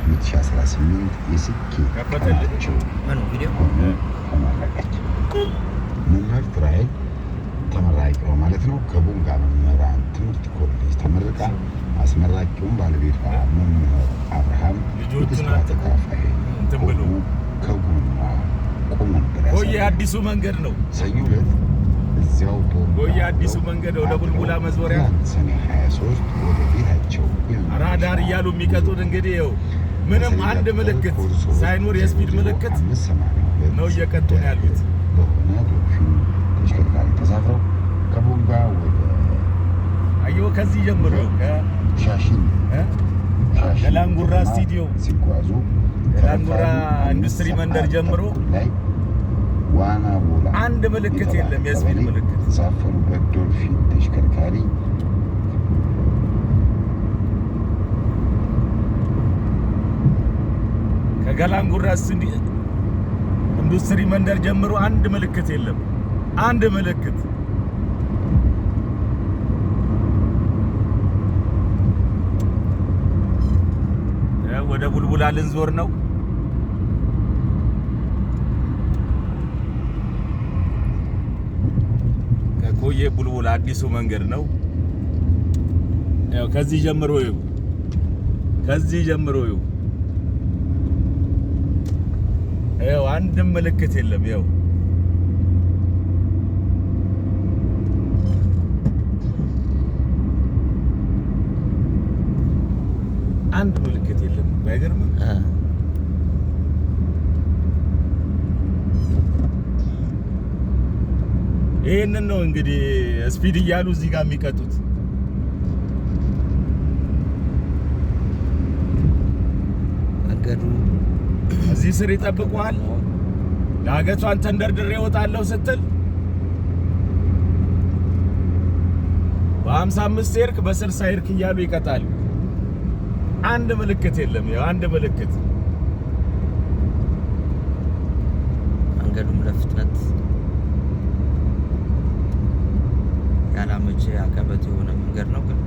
2018 የስኬት ቀናቸው ተመረቀች። መምህርት ራሔል ተመራቂዋ ማለት ነው ከቦንጋ መምህራን ትምህርት ኮሌጅ ተመርቃ አስመራቂውን ባለቤቷ መምህር አብርሃም የደስታ ተካፋይ ሆኑ ከጎኗ ቆመን ድረስ ቆየ አዲሱ መንገድ ነው። ሰኞ ዕለት እዚያው ቆየ አዲሱ መንገድ ወደ ቡልቡላ መዞሪያ ሰኔ 23 ወደ ቤታቸው ራዳር እያሉ የሚቀጡን እንግዲህ ይኸው ምንም አንድ ምልክት ሳይኖር የስፒድ ምልክት ነው እየቀጡን ያሉት። በሆነ ዶልፊን ተሽከርካሪ ተሳፍረው ከቦንጋ ወደ አየሁ ከዚህ ጀምሮ ሻሽን ገላንጉራ ስቱዲዮ ሲጓዙ ገላንጉራ ኢንዱስትሪ መንደር ጀምሮ ዋና ቦላ አንድ ምልክት የለም የስፒድ ምልክት። ተሳፈሩበት ዶልፊን ተሽከርካሪ ከገላንጉራ ኢንዱስትሪ መንደር ጀምሮ አንድ ምልክት የለም። አንድ ምልክት ወደ ቡልቡላ ልንዞር ነው። ከኮዬ ቡልቡላ አዲሱ መንገድ ነው። ያው ከዚህ ጀምሮ ይኸው ከዚህ ጀምሮ ይኸው አንድም ምልክት የለም። ይኸው አንድ ምልክት የለም። ባይገርም ይሄንን ነው እንግዲህ ስፒድ እያሉ እዚህ ጋር የሚቀጡት። መንገዱ እዚህ ስር ይጠብቁሃል። ዳገቷን ተንደርድሬ እወጣለሁ ስትል በ55 ሄርክ በ60 ሄርክ እያሉ ይቀጣሉ። አንድ ምልክት የለም። ያው አንድ ምልክት መንገዱም ለፍጥነት ያላመቼ አቀበት የሆነ መንገድ ነው። ግን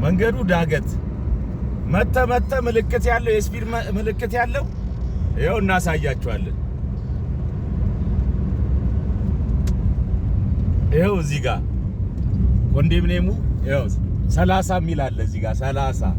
መንገዱ ዳገት መተ ምልክት ያለው የስፒድ ምልክት ያለው ይኸው እናሳያችኋለን። ይኸው እዚህ ጋር ኮንዶሚኒየሙ ይኸው 30 የሚል አለ እዚህ ጋር 30